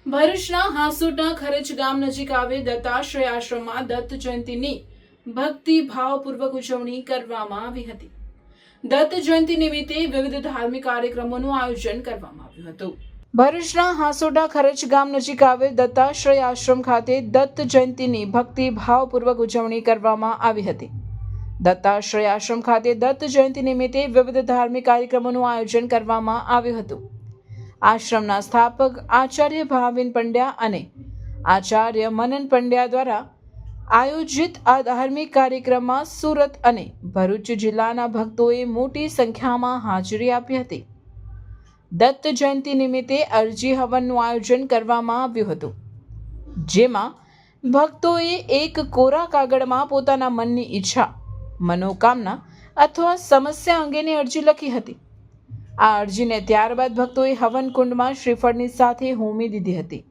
ભરૂચના હાંસોટા ખરેચ ગામ નજીક આવેલ દત્તાશ્રય આશ્રમમાં દત્ત જયંતીની ભક્તિભાવપૂર્વક ઉજવણી કરવામાં આવી હતી। દત્ત જયંતી નિમિત્તે વિવિધ ધાર્મિક કાર્યક્રમોનું આયોજન કરવામાં આવ્યું હતું। ભરૂચના હાંસોટા ખરેચ ગામ નજીક આવેલ દત્તાશ્રય આશ્રમ ખાતે દત્ત જયંતીની ભક્તિભાવપૂર્વક ઉજવણી કરવામાં આવી હતી। દત્તાશ્રય આશ્રમ ખાતે દત્ત જયંતી નિમિત્તે વિવિધ ધાર્મિક કાર્યક્રમોનું આયોજન કરવામાં આવ્યું હતું। આશ્રમના સ્થાપક આચાર્ય ભાવિન પંડ્યા અને આચાર્ય મનન પંડ્યા દ્વારા આયોજિત આ ધાર્મિક કાર્યક્રમમાં સુરત અને ભરૂચ જિલ્લાના ભક્તોએ મોટી સંખ્યામાં હાજરી આપી હતી। દત્ત જયંતી નિમિત્તે અરજી હવનનું આયોજન કરવામાં આવ્યું હતું, જેમાં ભક્તોએ એક કોરા કાગળમાં પોતાના મનની ઈચ્છા, મનોકામના અથવા સમસ્યા અંગેની અરજી લખી હતી। આ અરજીને ત્યારબાદ ભક્તોએ હવન કુંડમાં શ્રીફળની સાથે હોમી દીધી હતી।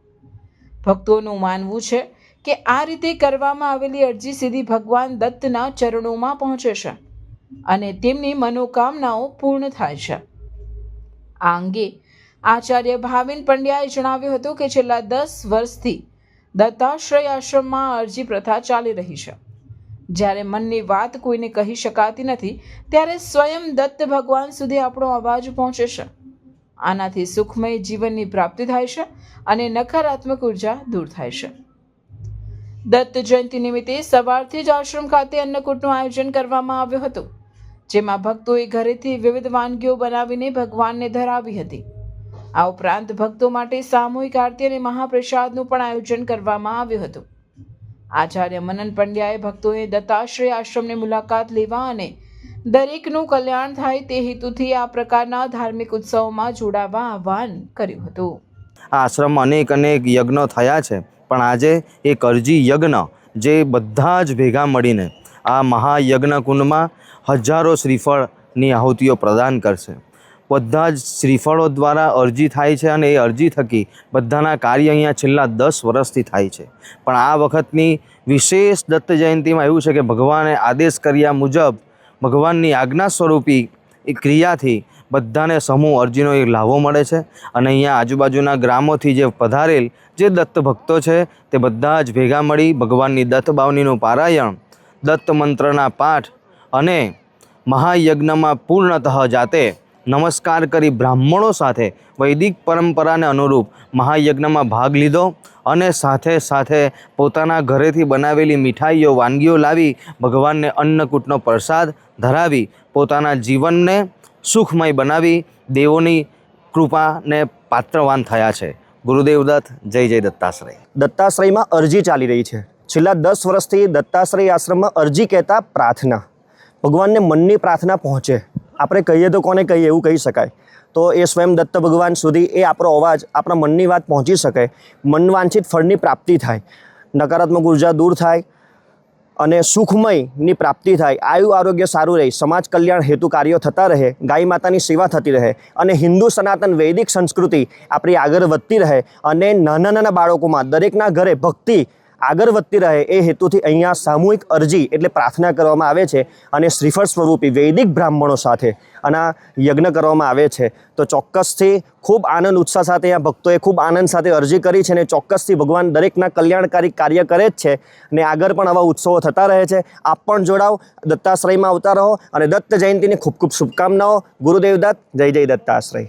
ભક્તોનું માનવું છે કે આ રીતે કરવામાં આવેલી અરજી સીધી ભગવાન દત્તના ચરણોમાં પહોંચે છે અને તેમની મનોકામનાઓ પૂર્ણ થાય છે। આ અંગે આચાર્ય ભાવિન પંડ્યાએ જણાવ્યું હતું કે છેલ્લા 10 વર્ષથી દત્તાશ્રય આશ્રમમાં અરજી પ્રથા ચાલી રહી છે। જ્યારે મનની વાત કોઈને કહી શકાતી નથી, ત્યારે સ્વયં દત્ત ભગવાન સુધી આપણો અવાજ પહોંચે છે। આનાથી સુખમય જીવનની પ્રાપ્તિ થાય છે અને નકારાત્મક ઉર્જા દૂર થાય છે। દત્ત જયંતિ નિમિત્તે સવારથી જ આશ્રમ ખાતે અન્નકૂટનું આયોજન કરવામાં આવ્યું હતું, જેમાં ભક્તોએ ઘરેથી વિવિધ વાનગીઓ બનાવીને ભગવાનને ધરાવી હતી। આ ઉપરાંત ભક્તો માટે સામૂહિક આરતી અને મહાપ્રસાદનું પણ આયોજન કરવામાં આવ્યું હતું। આચાર્ય મનન પંડ્યાએ ભક્તોએ દત્તાશ્રય આશ્રમની મુલાકાત લેવા અને દરેકનું કલ્યાણ થાય તે હેતુથી આ પ્રકારના ધાર્મિક ઉત્સવોમાં જોડાવા આહ્વાન કર્યું હતું। આ આશ્રમમાં અનેક યજ્ઞો થયા છે, પણ આજે એક અરજી યજ્ઞ જે બધા જ ભેગા મળીને આ મહાયજ્ઞ કુંડમાં હજારો શ્રીફળની આહુતિઓ પ્રદાન કરશે। બધા જ શ્રીફળો દ્વારા અરજી થાય છે અને એ અરજી થકી બધાના કાર્ય અહીંયા છેલ્લા 10 વર્ષથી થાય છે। પણ આ વખતની વિશેષ દત્ત જયંતિમાં એવું છે કે ભગવાને આદેશ કર્યા મુજબ ભગવાનની આજ્ઞા સ્વરૂપી એ ક્રિયાથી બધાને સમૂહ અરજીનો એક લાભો મળે છે અને અહીંયા આજુબાજુના ગ્રામોથી જે પધારેલ જે દત્ત ભક્તો છે તે બધા જ ભેગા મળી ભગવાનની દત્ત બાવનીનું પારાયણ, દત્ત મંત્રના પાઠ અને મહાયજ્ઞમાં પૂર્ણતઃ જાતે નમસ્કાર કરી બ્રાહ્મણો સાથે વૈદિક પરંપરાને અનુરૂપ મહાયજ્ઞમાં ભાગ લીધો અને સાથે સાથે પોતાના ઘરેથી બનાવેલી મીઠાઈઓ, વાનગીઓ લાવી ભગવાનને અન્નકૂટનો પ્રસાદ ધરાવી પોતાના જીવનને સુખમય બનાવી દેવોની કૃપાને પાત્રવાન થયા છે। ગુરુદેવ દત્ત, જય જય દત્તાશ્રય। દત્તાશ્રયમાં અરજી ચાલી રહી છે। છેલ્લા 10 વર્ષથી દત્તાશ્રય આશ્રમમાં અરજી કહેતા પ્રાર્થના, ભગવાનને મનની પ્રાર્થના પહોંચે। આપણે કહીએ તો કોને કહીએ એવું કહી શકાય, તો એ સ્વયં દત્ત ભગવાન સુધી એ આપણો અવાજ, આપણા મનની વાત પહોંચી શકે, મનવાંછિત ફળની પ્રાપ્તિ થાય, નકારાત્મક ઉર્જા દૂર થાય અને સુખમયની પ્રાપ્તિ થાય, આયુ આરોગ્ય સારું રહે, સમાજ કલ્યાણ હેતુ કાર્યો થતા રહે, ગાય માતાની સેવા થતી રહે અને હિન્દુ સનાતન વૈદિક સંસ્કૃતિ આપણી આગળ વધતી રહે અને નાના નાના બાળકોમાં દરેકના ઘરે ભક્તિ આગળ વધતી રહે એ હેતુથી અહીંયા સામૂહિક અરજી એટલે પ્રાર્થના કરવામાં આવે છે અને શ્રીફળ સ્વરૂપી વૈદિક બ્રાહ્મણો સાથે આના યજ્ઞ કરવામાં આવે છે। તો ચોક્કસથી ખૂબ આનંદ ઉત્સાહ સાથે અહીંયા ભક્તોએ ખૂબ આનંદ સાથે અરજી કરી છે અને ચોક્કસથી ભગવાન દરેકના કલ્યાણકારી કાર્ય કરે જ છે અને આગળ પણ આવા ઉત્સવો થતા રહે છે। આપ પણ જોડાઓ, દત્તાશ્રયમાં આવતા રહો અને દત્ત જયંતીની ખૂબ ખૂબ શુભકામનાઓ। ગુરુદેવ દત્ત, જય જય દત્તાશ્રય।